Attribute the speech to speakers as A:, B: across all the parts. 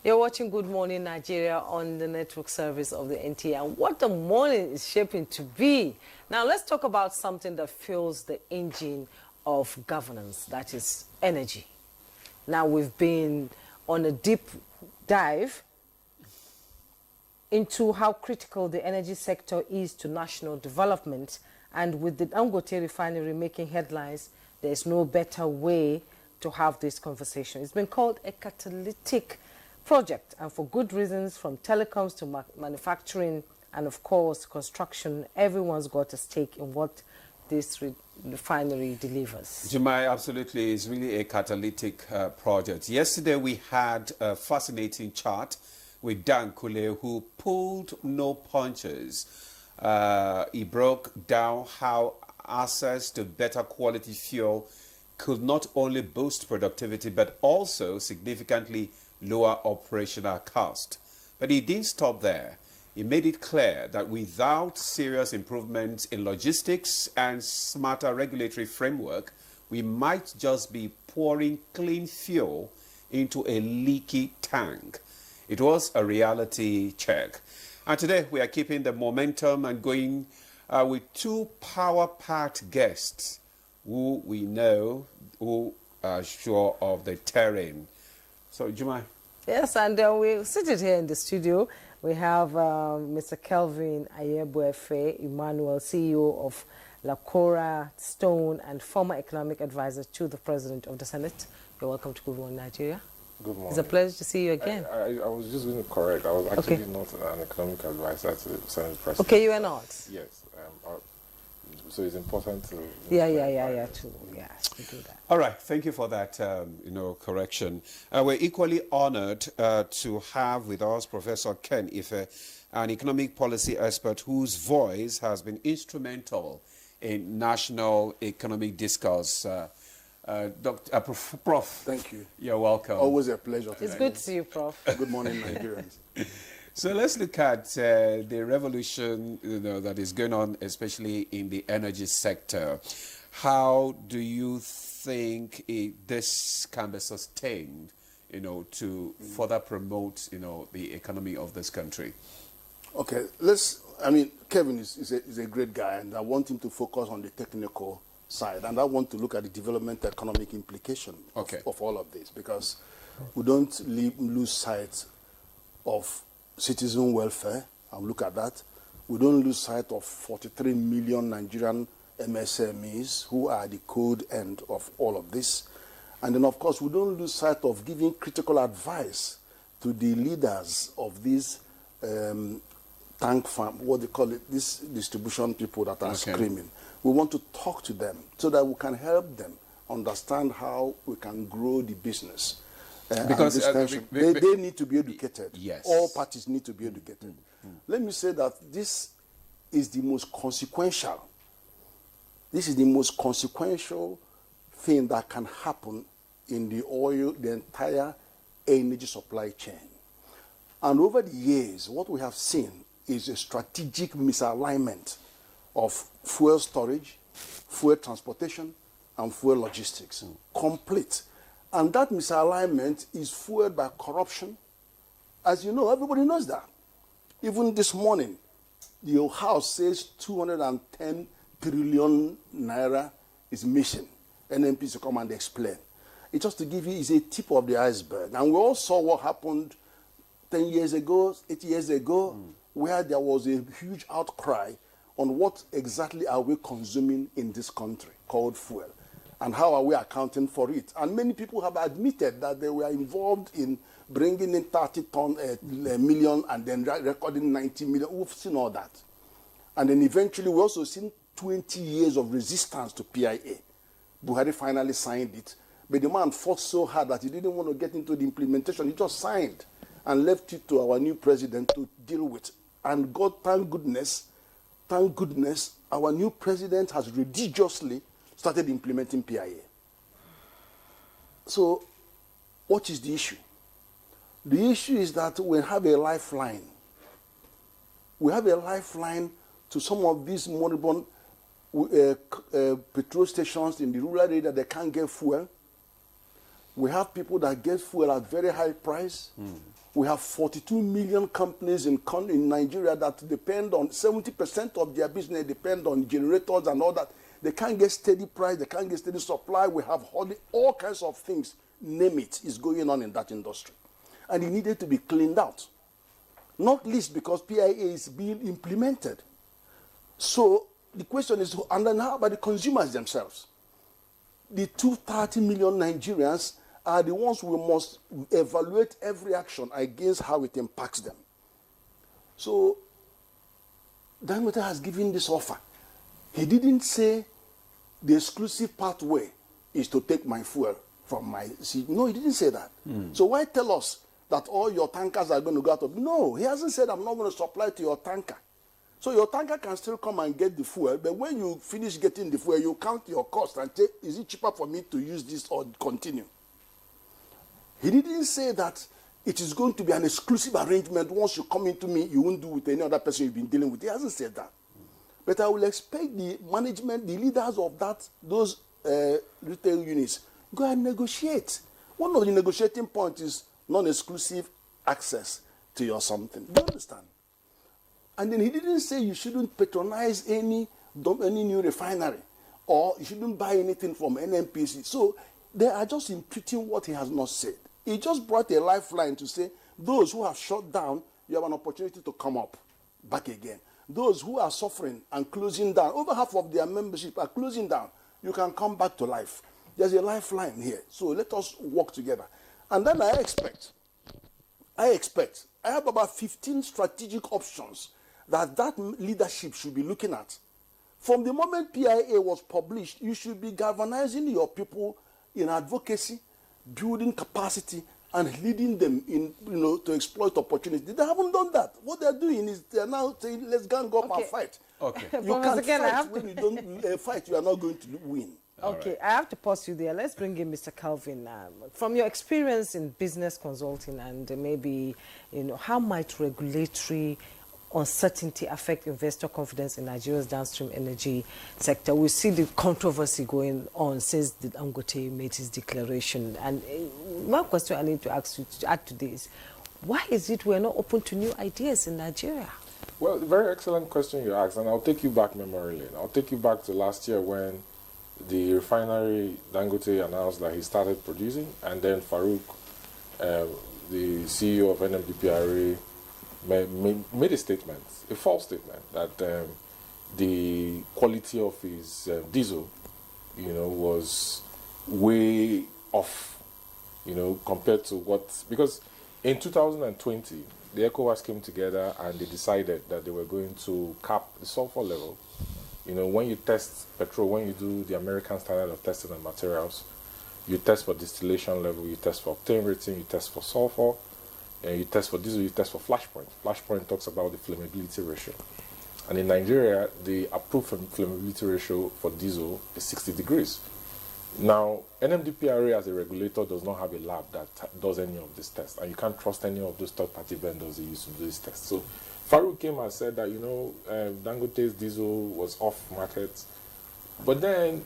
A: You're watching Good Morning Nigeria on the network service of the NTA. And what the morning is shaping to be. Now, let's talk about something that fuels the engine of governance, that is energy. Now, we've been on a deep dive into how critical the energy sector is to national development. And with the Dangote refinery making headlines, there's no better way to have this conversation. It's been called a catalytic project, and for good reasons, from telecoms to manufacturing and, of course, construction. Everyone's got a stake in what this refinery delivers.
B: Jumai, absolutely, it's really a catalytic project. Yesterday, we had a fascinating chart with Dan Kule, who pulled no punches. He broke down how access to better quality fuel could not only boost productivity, but also significantly lower operational cost. But he didn't stop there. He made it clear that without serious improvements in logistics and smarter regulatory framework, we might just be pouring clean fuel into a leaky tank. It was a reality check. And today we are keeping the momentum and going with two power-packed guests who we know who are sure of the terrain. So, Jumai.
A: Yes, and we're seated here in the studio. We have Mr. Kelvin Ayeboefe Emmanuel, CEO of Lacora Stone and former economic advisor to the President of the Senate. You're welcome to Good Morning Nigeria.
C: Good morning.
A: It's a pleasure to see you again.
C: I was just going to correct. I was actually not an economic advisor to the Senate President.
A: Okay, you are not?
C: Yes. So it's important to...
A: Yeah, to, yes, we do that.
B: All right, thank you for that, correction. We're equally honored to have with us Professor Ken Ife, an economic policy expert whose voice has been instrumental in national economic discourse. Prof.
D: Thank you.
B: You're welcome.
D: Always a pleasure.
A: It's good to see you, Prof.
D: Good morning, Nigerians.
B: So let's look at the revolution that is going on, especially in the energy sector. How do you think this can be sustained, to further promote, the economy of this country?
D: Okay, Kevin is a great guy, and I want him to focus on the technical side, and I want to look at the development economic implication of all of this, because we don't lose sight of citizen welfare, and look at that. We don't lose sight of 43 million Nigerian MSMEs who are the code end of all of this. And then, of course, we don't lose sight of giving critical advice to the leaders of these tank farm, what they call it, these distribution people that are screaming. We want to talk to them so that we can help them understand how we can grow the business. Because they need to be educated.
B: Yes.
D: All parties need to be educated. Let me say that this is the most consequential. This is the most consequential thing that can happen in the entire energy supply chain. And over the years, what we have seen is a strategic misalignment of fuel storage, fuel transportation, and fuel logistics. Complete. And that misalignment is fueled by corruption. As you know, everybody knows that. Even this morning, the House says 210 trillion naira is missing. NMPs to come and explain. It's just to give you, is a tip of the iceberg. And we all saw what happened 10 years ago, 8 years ago, where there was a huge outcry on what exactly are we consuming in this country called fuel. And how are we accounting for it? And many people have admitted that they were involved in bringing in 30 million and then recording 90 million. We've seen all that. And then eventually we also seen 20 years of resistance to PIA. Buhari finally signed it. But the man fought so hard that he didn't want to get into the implementation. He just signed and left it to our new president to deal with. And God, thank goodness, our new president has religiously started implementing PIA. So, what is the issue? The issue is that we have a lifeline. We have a lifeline to some of these moribund petrol stations in the rural area that they can't get fuel. We have people that get fuel at very high price. We have 42 million companies in Nigeria that depend on 70% of their business depend on generators and all that. They can't get steady price. They can't get steady supply. We have all kinds of things. Name it is going on in that industry, and it needed to be cleaned out. Not least because PIA is being implemented. So the question is, and then how about the consumers themselves? The 230 million Nigerians are the ones we must evaluate every action against how it impacts them. So Dangote has given this offer. He didn't say the exclusive pathway is to take my fuel from my seat. No, he didn't say that. So why tell us that all your tankers are going to go out of? No, he hasn't said I'm not going to supply to your tanker. So your tanker can still come and get the fuel, but when you finish getting the fuel, you count your cost and say, is it cheaper for me to use this or continue? He didn't say that it is going to be an exclusive arrangement. Once you come into me, you won't do with any other person you've been dealing with. He hasn't said that. But I will expect the management, the leaders of those retail units, go and negotiate. One of the negotiating points is non-exclusive access to your something. Do you understand? And then he didn't say you shouldn't patronize any new refinery or you shouldn't buy anything from NNPC. So they are just imputing what he has not said. He just brought a lifeline to say those who have shut down, you have an opportunity to come up back again. Those who are suffering and closing down, over half of their membership are closing down, you can come back to life. There's a lifeline here. So let us work together. And then I have about 15 strategic options that leadership should be looking at. From the moment PIA was published, you should be galvanizing your people in advocacy, building capacity, and leading them in, to exploit opportunities. They haven't done that. What they're doing is they're now saying, let's gang up and fight.
B: Okay.
D: You can't fight when you don't fight, you are not going to win.
A: Okay, right. I have to pause you there. Let's bring in Mr. Calvin. From your experience in business consulting and maybe, how might regulatory uncertainty affect investor confidence in Nigeria's downstream energy sector? We see the controversy going on since the Dangote made his declaration. And one question I need to ask you to add to this, why is it we're not open to new ideas in Nigeria?
C: Well, very excellent question you asked, and I'll take you back memory lane. I'll take you back to last year when the refinery Dangote announced that he started producing, and then Farouk, the CEO of NMDPRA, made a statement, a false statement, that the quality of his diesel, was way off, compared to what, because in 2020, the ECOWAS came together and they decided that they were going to cap the sulfur level. When you test petrol, when you do the American standard of testing of materials, you test for distillation level, you test for octane rating, you test for sulfur, and you test for diesel, you test for flashpoint. Flashpoint talks about the flammability ratio. And in Nigeria, the approved flammability ratio for diesel is 60 degrees. Now, NMDPRA as a regulator does not have a lab that does any of these tests, and you can't trust any of those third-party vendors that use to do these tests. So Farouk came and said that, Dangote's diesel was off market. But then,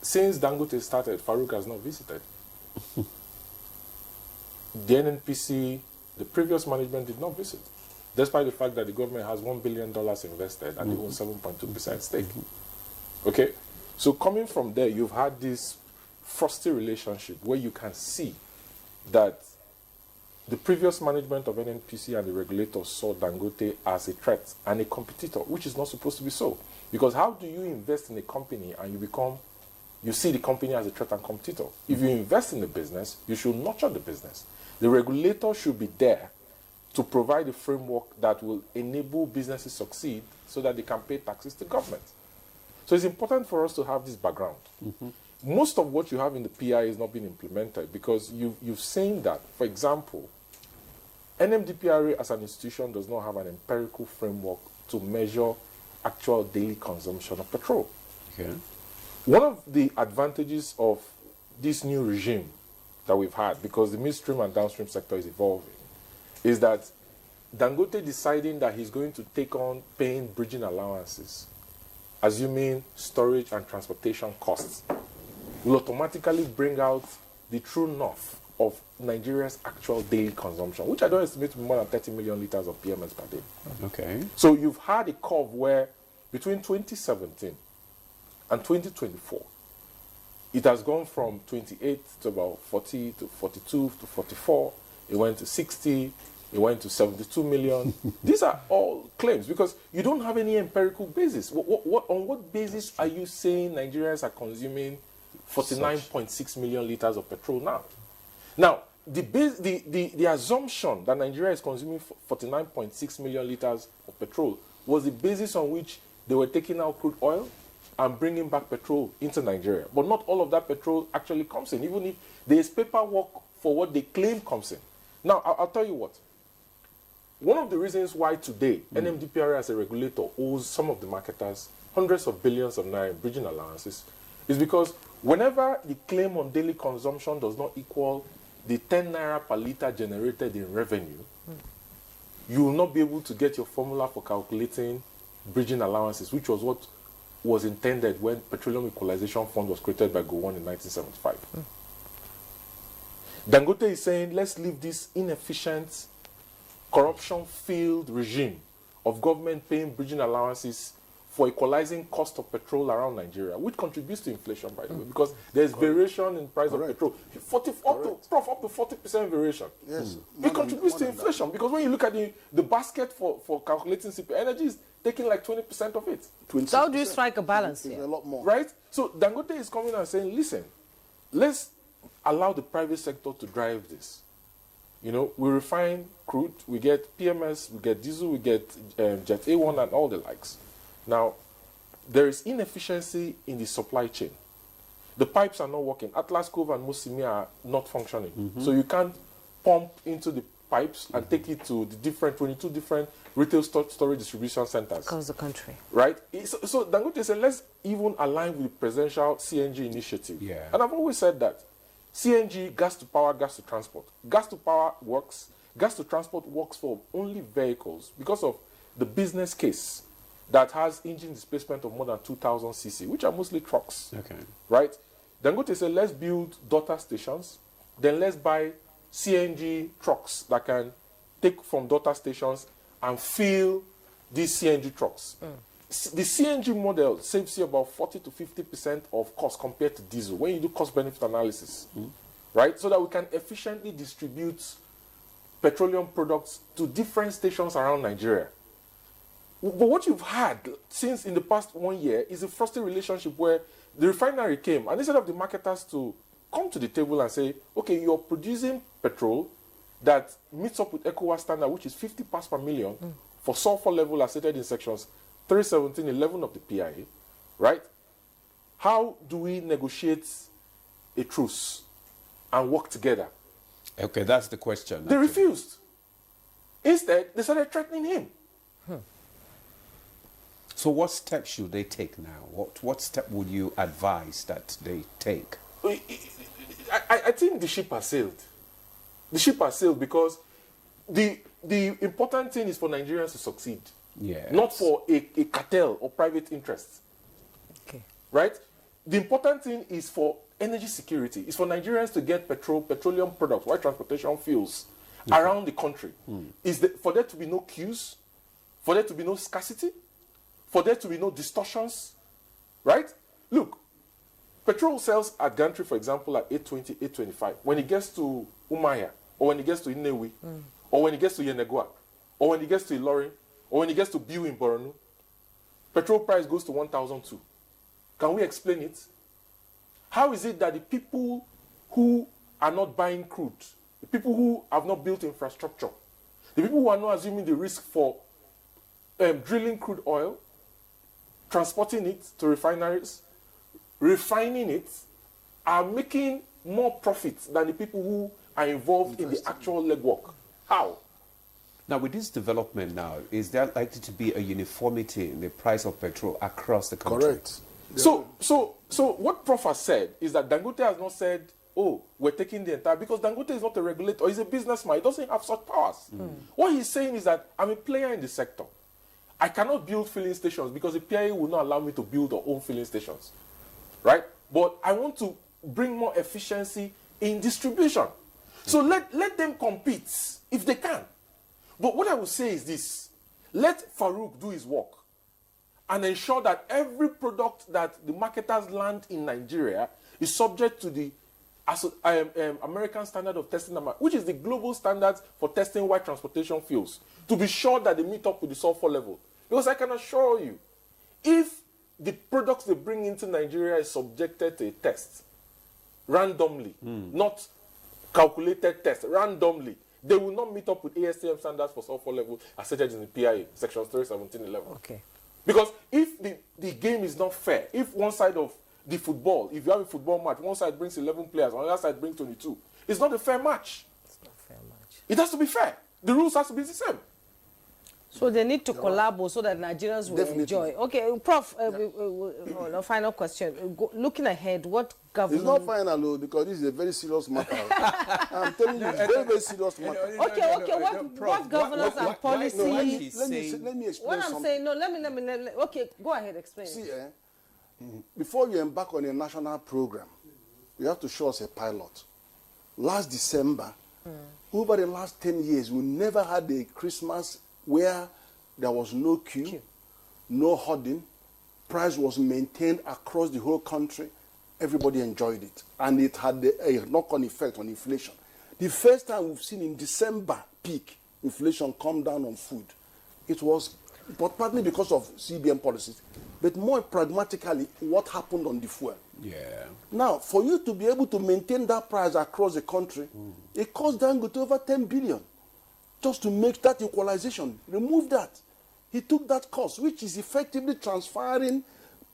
C: since Dangote started, Farouk has not visited. The NNPC, the previous management did not visit, despite the fact that the government has $1 billion invested and they own 7.2% stake. Okay? So coming from there, you've had this frosty relationship where you can see that the previous management of NNPC and the regulators saw Dangote as a threat and a competitor, which is not supposed to be so. Because how do you invest in a company and you see the company as a threat and competitor? If you invest in the business, you should nurture the business. The regulator should be there to provide a framework that will enable businesses succeed so that they can pay taxes to government. So it's important for us to have this background. Most of what you have in the PI is not being implemented because you've seen that, for example, NMDPRA as an institution does not have an empirical framework to measure actual daily consumption of petrol. Okay. One of the advantages of this new regime that we've had, because the midstream and downstream sector is evolving, is that Dangote deciding that he's going to take on paying bridging allowances, assuming storage and transportation costs, will automatically bring out the true north of Nigeria's actual daily consumption, which I don't estimate to be more than 30 million liters of PMS per day.
B: Okay.
C: So you've had a curve where between 2017 and 2024, it has gone from 28 to about 40 to 42 to 44. It went to 60. It went to 72 million. These are all claims because you don't have any empirical basis. On what basis are you saying Nigerians are consuming 49.6 million liters of petrol now? Now, the assumption that Nigeria is consuming 49.6 million liters of petrol was the basis on which they were taking out crude oil and bringing back petrol into Nigeria. But not all of that petrol actually comes in, even if there is paperwork for what they claim comes in. Now, I'll tell you what. One of the reasons why today NMDPRA as a regulator owes some of the marketers hundreds of billions of naira in bridging allowances is because whenever the claim on daily consumption does not equal the 10 naira per liter generated in revenue, you will not be able to get your formula for calculating bridging allowances, which was what was intended when Petroleum Equalization Fund was created by Gowon in 1975. Dangote is saying, let's leave this inefficient, corruption-filled regime of government paying bridging allowances for equalizing cost of petrol around Nigeria, which contributes to inflation, by the way, because there's variation in price of petrol. Up to 40% variation.
D: Yes.
C: It contributes to inflation, because when you look at the basket for calculating CPI, energy is taking like 20% of it.
A: So how do you strike a balance here?
D: A lot more.
C: Right? So Dangote is coming and saying, listen, let's allow the private sector to drive this. You know, we refine crude, we get PMS, we get diesel, we get Jet A1 and all the likes. Now, there is inefficiency in the supply chain. The pipes are not working. Atlas Cove and Musimi are not functioning. So you can't pump into the pipes and take it to the 22 different retail storage distribution centers.
A: Across the country.
C: Right? So Dangote said, let's even align with the presidential CNG initiative.
B: Yeah.
C: And I've always said that CNG, gas to power, gas to transport. Gas to power works. Gas to transport works for only vehicles because of the business case that has engine displacement of more than 2,000 cc, which are mostly trucks.
B: Okay.
C: Right? Dangote said, let's build daughter stations. Then let's buy CNG trucks that can take from daughter stations and fill these CNG trucks. The CNG model saves you about 40 to 50% of cost compared to diesel when you do cost-benefit analysis, right? So that we can efficiently distribute petroleum products to different stations around Nigeria. But what you've had since in the past 1 year is a frustrating relationship where the refinery came, and instead of the marketers to come to the table and say, okay, you're producing petrol that meets up with ECOWAS standard, which is 50 parts per million for sulfur level as stated in sections 317.11 of the PIA, right? How do we negotiate a truce and work together?
B: Okay, that's the question.
C: They refused. Instead, they started threatening him.
B: So what steps should they take now? What step would you advise that they take?
C: I think the ship has sailed. The ship has sailed because the important thing is for Nigerians to succeed.
B: Yes.
C: Not for a cartel or private interests.
A: Okay.
C: Right? The important thing is for energy security. It's for Nigerians to get petroleum products, white transportation fuels around the country. For there to be no queues, for there to be no scarcity, for there to be no distortions. Right? Look, petrol sells at Gantry, for example, at 820, 825. When it gets to Umaya, or when it gets to Inewi, or when it gets to Yenegua, or when it gets to Ilorin, or when it gets to Biu in Borno, petrol price goes to 1,002. Can we explain it? How is it that the people who are not buying crude, the people who have not built infrastructure, the people who are not assuming the risk for drilling crude oil, transporting it to refineries, refining it, are making more profits than the people who are involved in the actual legwork? How?
B: Now, with this development now, is there likely to be a uniformity in the price of petrol across the country?
D: Correct.
C: So what Prof has said is that Dangote has not said, oh, we're taking the entire, because Dangote is not a regulator, he's a businessman, he doesn't have such powers. What he's saying is that I'm a player in the sector. I cannot build filling stations because the PIA will not allow me to build or own filling stations, right? But I want to bring more efficiency in distribution. So let them compete if they can. But what I would say is this: let Farouk do his work and ensure that every product that the marketers land in Nigeria is subject to the American Standard of Testing, which is the global standard for testing white transportation fuels, to be sure that they meet up with the sulfur level. Because I can assure you, if the products they bring into Nigeria is subjected to a test randomly, not calculated test, randomly, they will not meet up with ASTM standards for sulfur level as stated in the PIA, section 31711.
A: Okay.
C: Because if the game is not fair, if one side of the football, if you have a football match, one side brings 11 players, on the other side brings 22, it's not a fair match.
A: It's not a fair match.
C: It has to be fair. The rules have to be the same.
A: So they need to collabo so that Nigerians will enjoy. Okay, Prof, final question. Looking ahead, what government...
D: It's not final, though, because this is a very serious matter. I'm telling you, very, very serious matter.
A: What governance and policy...
D: Let me explain
A: what I'm saying, let me... Okay, go ahead, explain.
D: See, before you embark on a national program, you have to show us a pilot. Last December, over the last 10 years, we never had a Christmas where there was no queue, no hoarding, price was maintained across the whole country. Everybody enjoyed it. And it had a knock-on effect on inflation. The first time we've seen in December peak inflation come down on food, it was partly because of CBN policies, but more pragmatically, what happened on the fuel.
B: Yeah.
D: Now, for you to be able to maintain that price across the country, it cost Dangote over 10 billion. Just to make that equalization, remove that. He took that cost, which is effectively transferring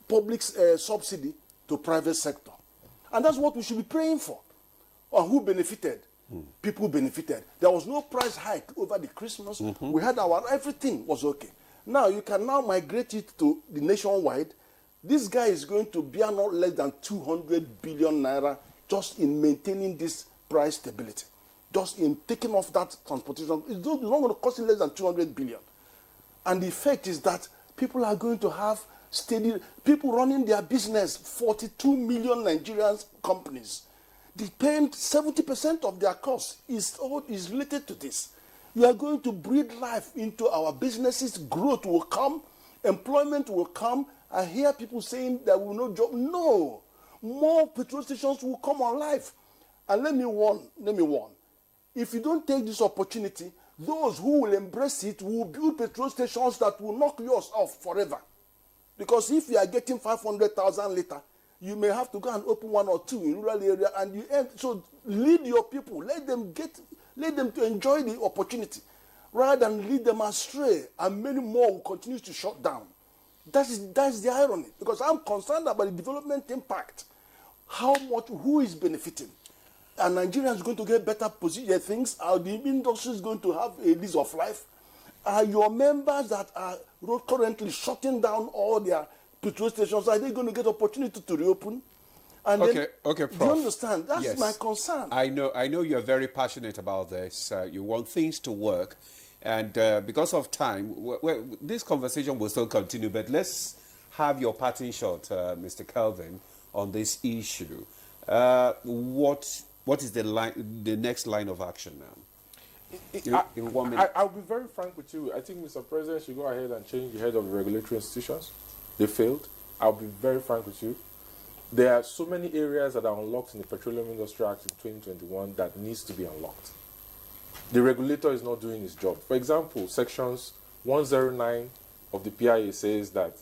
D: public subsidy to private sector. And that's what we should be praying for. And who benefited? People benefited. There was no price hike over the Christmas. We had everything was okay. Now, you can now migrate it to the nationwide. This guy is going to bear not less than 200 billion naira just in maintaining this price stability. Just in taking off that transportation, it's not going to cost less than 200 billion. And the effect is that people are going to have steady, people running their business, 42 million Nigerian companies, depend 70% of their costs is related to this. You are going to breathe life into our businesses, growth will come, employment will come. I hear people saying there will no job. No, more petrol stations will come on life. And let me warn. If you don't take this opportunity, those who will embrace it will build petrol stations that will knock yours off forever. Because if you are getting 500,000 litre, you may have to go and open one or two in rural area, and you end. So lead your people, let them to enjoy the opportunity, rather than lead them astray, and many more will continue to shut down. That's the irony, because I'm concerned about the development impact. How much, who is benefiting? And Nigeria is going to get better position things. Are the industry is going to have a lease of life? Are your members that are currently shutting down all their petrol stations, are they going to get opportunity to reopen? And
B: okay, Prof.
D: Do you understand? That's
B: yes.
D: my concern.
B: I know you're very passionate about this. You want things to work. And because of time, this conversation will still continue, but let's have your parting shot, Mr. Kelvin, on this issue. What is the next line of action now? In 1 minute.
C: I'll be very frank with you. I think Mr. President should go ahead and change the head of the regulatory institutions. They failed. I'll be very frank with you. There are so many areas that are unlocked in the Petroleum Industry Act in 2021 that needs to be unlocked. The regulator is not doing his job. For example, sections 109 of the PIA says that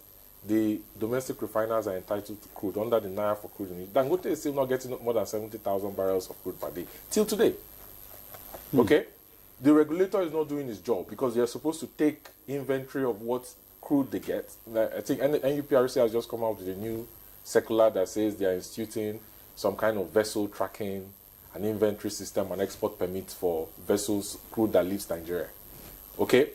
C: the domestic refiners are entitled to crude under the Naira for crude unit. Dangote is still not getting more than 70,000 barrels of crude per day till today. Okay? The regulator is not doing his job because they are supposed to take inventory of what crude they get. I think NUPRC has just come out with a new circular that says they are instituting some kind of vessel tracking, an inventory system, and export permits for vessels, crude that leaves Nigeria. Okay?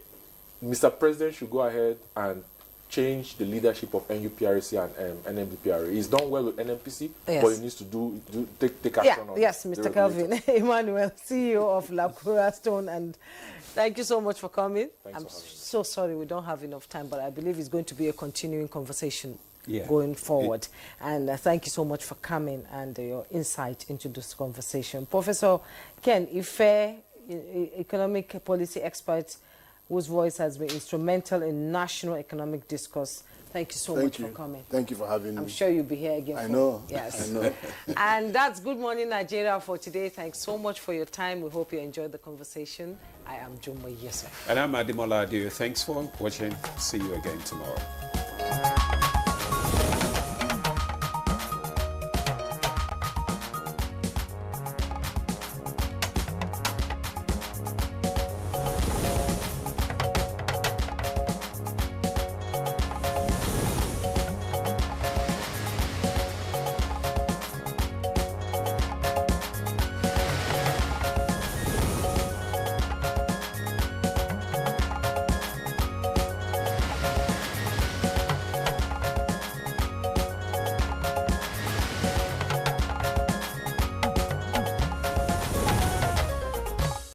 C: Mr. President should go ahead and change the leadership of NUPRC and NMDPRA. He's done well with NMPC,
A: yes,
C: but he needs to take action on
A: yes, Mr. Kelvin. Emmanuel, CEO of Lakura Stone, and thank you so much for coming. I'm so sorry we don't have enough time, but I believe it's going to be a continuing conversation. going forward. And thank you so much for coming and your insight into this conversation. Professor Ken Ife, economic policy expert whose voice has been instrumental in national economic discourse. Thank you so much for coming.
D: Thank you for having me.
A: I'm sure you'll be here again.
D: I know.
A: Yes.
D: I know.
A: And that's Good Morning Nigeria for today. Thanks so much for your time. We hope you enjoyed the conversation. I am Jumbo Yusuf.
B: And I'm Adimola Adio. Thanks for watching. See you again tomorrow.